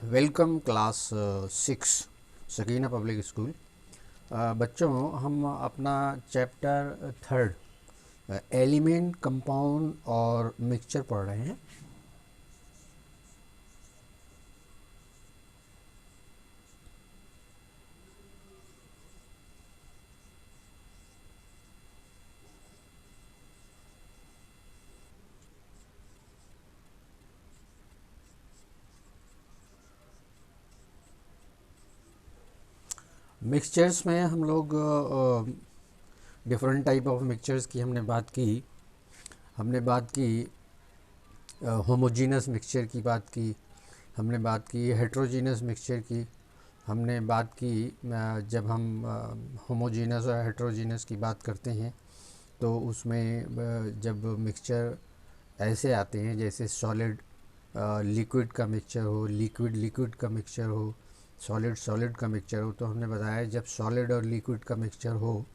Welcome class 6 Sakina public school. बच्चों, हम अपना चैप्टर थर्ड एलिमेंट कंपाउंड और मिक्सचर पढ़ रहे हैं। मिक्सचर्स में हम लोग डिफरेंट टाइप ऑफ मिक्सचर्स की हमने बात की होमोजीनस मिक्सचर की बात की, हमने बात की हेट्रोजीनस मिक्सचर की, हमने बात की जब हम होमोजीनस और हेट्रोजीनस की बात करते हैं तो उसमें जब मिक्सचर ऐसे आते हैं जैसे सॉलिड लिक्विड का मिक्सचर हो, लिक्विड लिक्विड का मिक्सचर हो, सॉलिड सॉलिड का मिक्सचर हो। तो हमने बताया जब सॉलिड और लिक्विड का मिक्सचर हो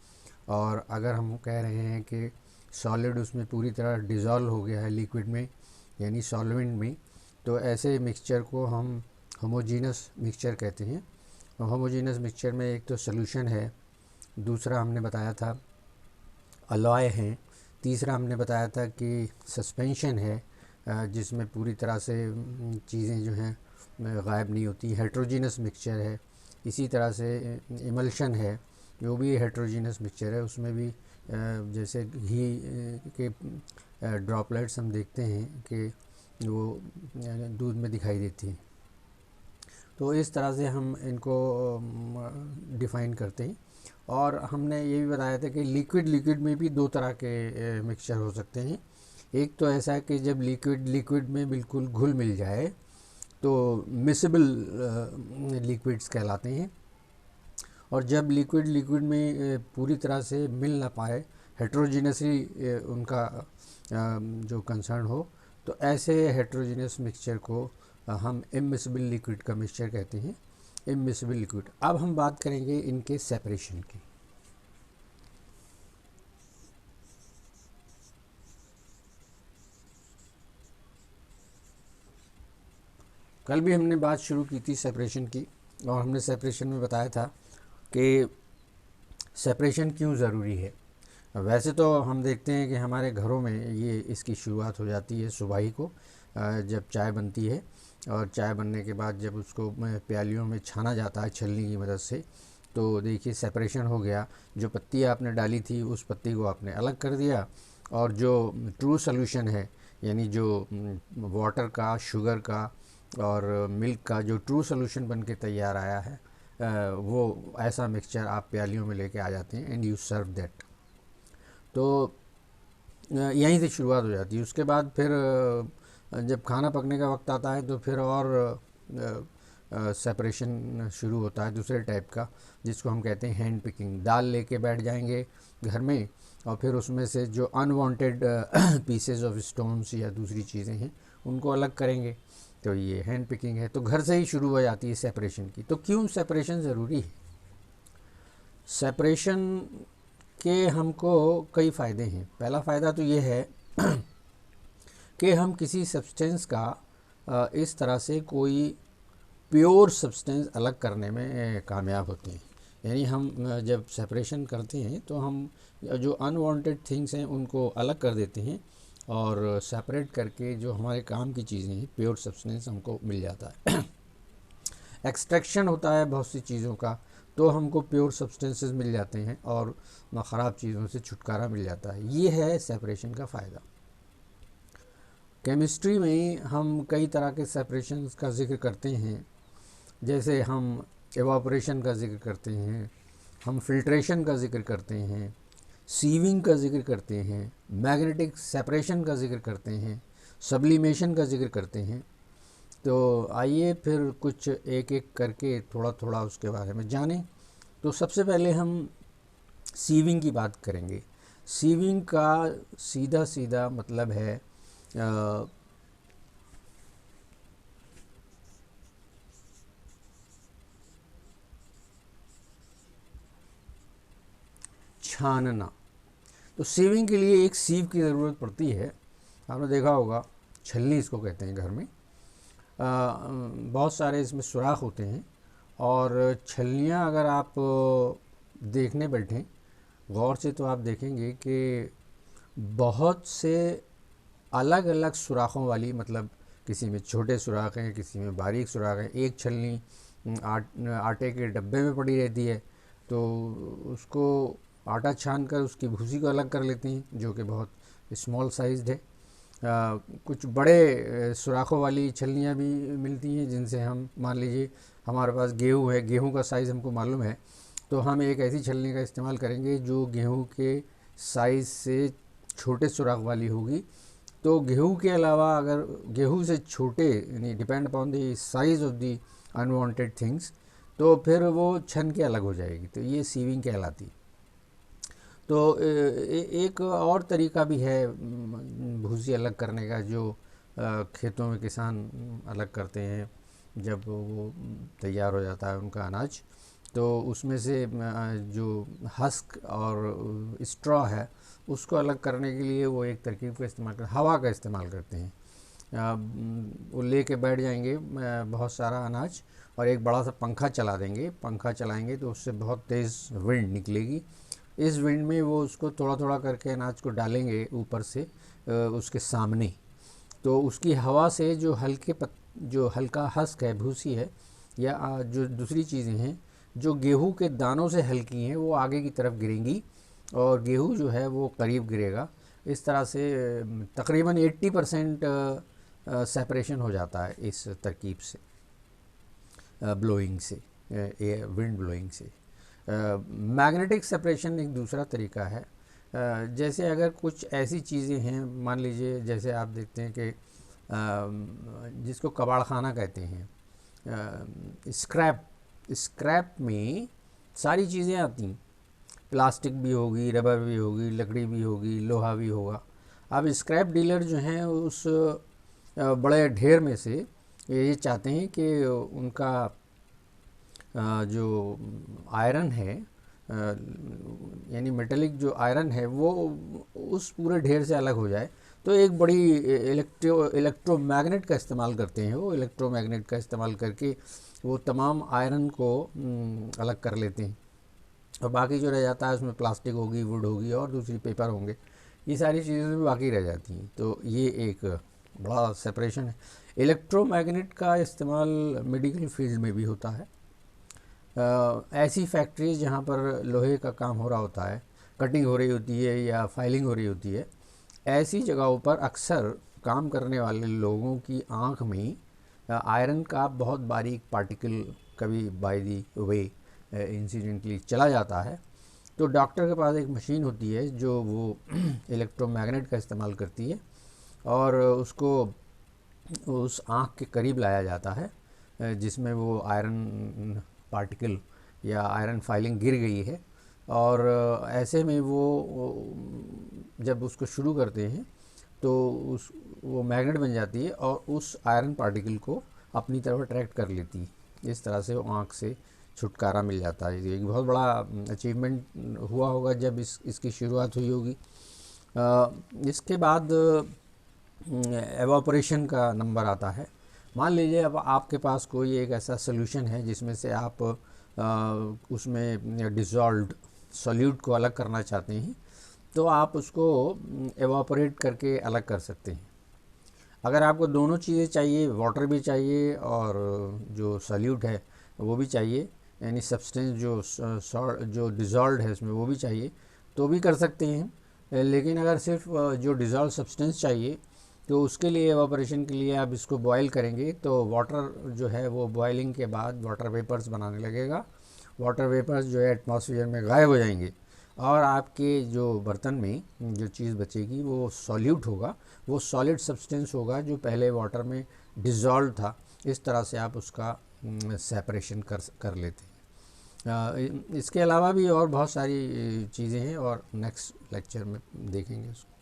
और अगर हम कह रहे हैं कि सॉलिड उसमें पूरी तरह डिज़ोल्व हो गया है लिक्विड में यानी सॉल्वेंट में, तो ऐसे मिक्सचर को हम होमोजीनस मिक्सचर कहते हैं। होमोजीनस मिक्सचर में एक तो सॉल्यूशन है, दूसरा हमने बताया था अलॉय हैं, तीसरा हमने बताया था कि सस्पेंशन है जिसमें पूरी तरह से चीज़ें जो हैं गायब नहीं होती। हेट्रोजीनस मिक्सचर है, इसी तरह से इमल्शन है जो भी हेट्रोजीनस मिक्सचर है, उसमें भी जैसे घी के ड्रॉपलेट्स हम देखते हैं कि वो दूध में दिखाई देती हैं। तो इस तरह से हम इनको डिफ़ाइन करते हैं। और हमने ये भी बताया था कि लिक्विड लिक्विड में भी दो तरह के मिक्सचर हो सकते हैं। एक तो ऐसा है कि जब लिक्विड लिक्विड में बिल्कुल घुल मिल जाए तो मिसेबल लिक्विड्स कहलाते हैं, और जब लिक्विड लिक्विड में पूरी तरह से मिल ना पाए, हेट्रोजीनसली उनका जो कंसर्न हो, तो ऐसे हेट्रोजीनस मिक्सचर को हम इमिसिबल लिक्विड का मिक्सचर कहते हैं, इमिसिबल लिक्विड। अब हम बात करेंगे इनके सेपरेशन की। कल भी हमने बात शुरू की थी सेपरेशन की, और हमने सेपरेशन में बताया था कि सेपरेशन क्यों ज़रूरी है। वैसे तो हम देखते हैं कि हमारे घरों में ये इसकी शुरुआत हो जाती है सुबह ही को, जब चाय बनती है, और चाय बनने के बाद जब उसको प्यालियों में छाना जाता है छलनी की मदद से, तो देखिए सेपरेशन हो गया। जो पत्ती आपने डाली थी उस पत्ती को आपने अलग कर दिया, और जो ट्रू सॉल्यूशन है यानी जो वाटर का, शुगर का और मिल्क का जो ट्रू सॉल्यूशन बन के तैयार आया है, वो ऐसा मिक्सचर आप प्यालियों में लेके आ जाते हैं एंड यू सर्व दैट। तो यहीं से शुरुआत हो जाती है। उसके बाद फिर जब खाना पकने का वक्त आता है तो फिर और सेपरेशन शुरू होता है दूसरे टाइप का, जिसको हम कहते हैं हैंड पिकिंग। दाल लेके बैठ जाएंगे घर में और फिर उसमें से जो अनवांटेड पीसेस ऑफ स्टोन्स या दूसरी चीज़ें हैं उनको अलग करेंगे, तो ये हैंड पिकिंग है। तो घर से ही शुरू हो जाती है सेपरेशन की। तो क्यों सेपरेशन ज़रूरी है? सेपरेशन के हमको कई फ़ायदे हैं। पहला फ़ायदा तो ये है कि हम किसी सब्सटेंस का इस तरह से कोई प्योर सब्सटेंस अलग करने में कामयाब होते हैं। यानी हम जब सेपरेशन करते हैं तो हम जो अनवांटेड थिंग्स हैं उनको अलग कर देते हैं, और सेपरेट करके जो हमारे काम की चीज़ें हैं प्योर सब्सटेंस हमको मिल जाता है। एक्सट्रैक्शन होता है बहुत सी चीज़ों का, तो हमको प्योर सब्सटेंसेस मिल जाते हैं और ख़राब चीज़ों से छुटकारा मिल जाता है। ये है सेपरेशन का फ़ायदा। केमिस्ट्री में हम कई तरह के सेपरेशन का जिक्र करते हैं, जैसे हम एवापोरेशन का जिक्र करते हैं, हम फिल्ट्रेशन का जिक्र करते हैं, सीविंग का जिक्र करते हैं, मैग्नेटिक सेपरेशन का जिक्र करते हैं, सब्लिमेशन का जिक्र करते हैं। तो आइए फिर कुछ एक एक करके थोड़ा थोड़ा उसके बारे में जानें। तो सबसे पहले हम सीविंग की बात करेंगे। सीविंग का सीधा सीधा मतलब है छानना। तो सीविंग के लिए एक सीव की ज़रूरत पड़ती है। आपने देखा होगा, छलनी इसको कहते हैं घर में। बहुत सारे इसमें सुराख होते हैं और छलनियाँ अगर आप देखने बैठें गौर से तो आप देखेंगे कि बहुत से अलग अलग सुराखों वाली, मतलब किसी में छोटे सुराख हैं, किसी में बारीक सुराख हैं। एक छलनी आटे के डब्बे में पड़ी रहती है तो उसको आटा छान कर उसकी भूसी को अलग कर लेते हैं जो कि बहुत स्मॉल साइज्ड है। कुछ बड़े सुराखों वाली छलनियाँ भी मिलती हैं जिनसे हम, मान लीजिए हमारे पास गेहूँ है, गेहूँ का साइज़ हमको मालूम है तो हम एक ऐसी छलनी का इस्तेमाल करेंगे जो गेहूँ के साइज़ से छोटे सुराख वाली होगी। तो गेहूँ के अलावा अगर गेहूँ से छोटे, यानी depend upon the size of the unwanted things, तो फिर वो छन के अलग हो जाएगी, तो ये सीविंग कहलाती। तो एक और तरीका भी है भूसी अलग करने का, जो खेतों में किसान अलग करते हैं जब वो तैयार हो जाता है उनका अनाज, तो उसमें से जो हस्क और स्ट्रॉ है उसको अलग करने के लिए वो एक तरकीब का इस्तेमाल हवा का इस्तेमाल करते हैं। वो ले के बैठ जाएंगे बहुत सारा अनाज और एक बड़ा सा पंखा चला देंगे, पंखा चलाएंगे तो उससे बहुत तेज़ विंड निकलेगी। इस विंड में वो उसको थोड़ा थोड़ा करके अनाज को डालेंगे ऊपर से उसके सामने, तो उसकी हवा से जो हल्का हस्क है, भूसी है, या जो दूसरी चीज़ें हैं जो गेहूं के दानों से हल्की हैं वो आगे की तरफ गिरेंगी और गेहूं जो है वो करीब गिरेगा। इस तरह से तकरीबन 80% सेपरेशन हो जाता है इस तरकीब से, ब्लोइंग से, विंड ब्लोइंग से। मैग्नेटिक सेपरेशन एक दूसरा तरीका है। जैसे अगर कुछ ऐसी चीज़ें हैं, मान लीजिए जैसे आप देखते हैं कि जिसको कबाड़ खाना कहते हैं, स्क्रैप में सारी चीज़ें आती हैं, प्लास्टिक भी होगी, रबर भी होगी, लकड़ी भी होगी, लोहा भी होगा। अब स्क्रैप डीलर जो हैं उस बड़े ढेर में से ये चाहते हैं कि उनका जो आयरन है, यानी मेटेलिक जो आयरन है वो उस पूरे ढेर से अलग हो जाए, तो एक बड़ी इलेक्ट्रोमैग्नेट का इस्तेमाल करते हैं। वो इलेक्ट्रोमैग्नेट का इस्तेमाल करके वो तमाम आयरन को अलग कर लेते हैं और बाकी जो रह जाता है उसमें प्लास्टिक होगी, वुड होगी और दूसरी पेपर होंगे, ये सारी चीज़ें भी बाकी रह जाती हैं। तो ये एक बड़ा सेपरेशन है। इलेक्ट्रोमैग्नेट का इस्तेमाल मेडिकल फील्ड में भी होता है। ऐसी फैक्ट्रीज जहाँ पर लोहे का काम हो रहा होता है, कटिंग हो रही होती है या फाइलिंग हो रही होती है, ऐसी जगहों पर अक्सर काम करने वाले लोगों की आँख में आयरन का बहुत बारीक पार्टिकल कभी बाय दी वे इंसिडेंटली चला जाता है। तो डॉक्टर के पास एक मशीन होती है जो वो इलेक्ट्रोमैग्नेट का इस्तेमाल करती है और उसको उस आँख के करीब लाया जाता है जिसमें वो आयरन पार्टिकल या आयरन फाइलिंग गिर गई है, और ऐसे में वो जब उसको शुरू करते हैं तो वो मैग्नेट बन जाती है और उस आयरन पार्टिकल को अपनी तरफ अट्रैक्ट कर लेती है। इस तरह से वो आँख से छुटकारा मिल जाता है। ये एक बहुत बड़ा अचीवमेंट हुआ होगा जब इसकी शुरुआत हुई होगी। इसके बाद एवापोरेशन का नंबर आता है। मान लीजिए अब आपके पास कोई एक ऐसा सोल्यूशन है जिसमें से आप उसमें डिज़ोल्व्ड सॉल्यूट को अलग करना चाहते हैं, तो आप उसको एवापोरेट करके अलग कर सकते हैं। अगर आपको दोनों चीज़ें चाहिए, वाटर भी चाहिए और जो सॉल्यूट है वो भी चाहिए, यानी सब्सटेंस जो डिज़ोल्व्ड है उसमें वो भी चाहिए, तो भी कर सकते हैं। लेकिन अगर सिर्फ जो डिज़ोल्व सब्सटेंस चाहिए तो उसके लिए एवापोरेशन के लिए आप इसको बॉयल करेंगे तो वाटर जो है वो बॉयलिंग के बाद वाटर वेपर्स बनाने लगेगा। वाटर वेपर्स जो है एटमॉस्फेयर में गायब हो जाएंगे और आपके जो बर्तन में जो चीज़ बचेगी वो सॉल्यूट होगा, वो सॉलिड सब्सटेंस होगा जो पहले वाटर में डिज़ोल्व था। इस तरह से आप उसका सेपरेशन कर लेते हैं। इसके अलावा भी और बहुत सारी चीज़ें हैं और नेक्स्ट लेक्चर में देखेंगे उसको।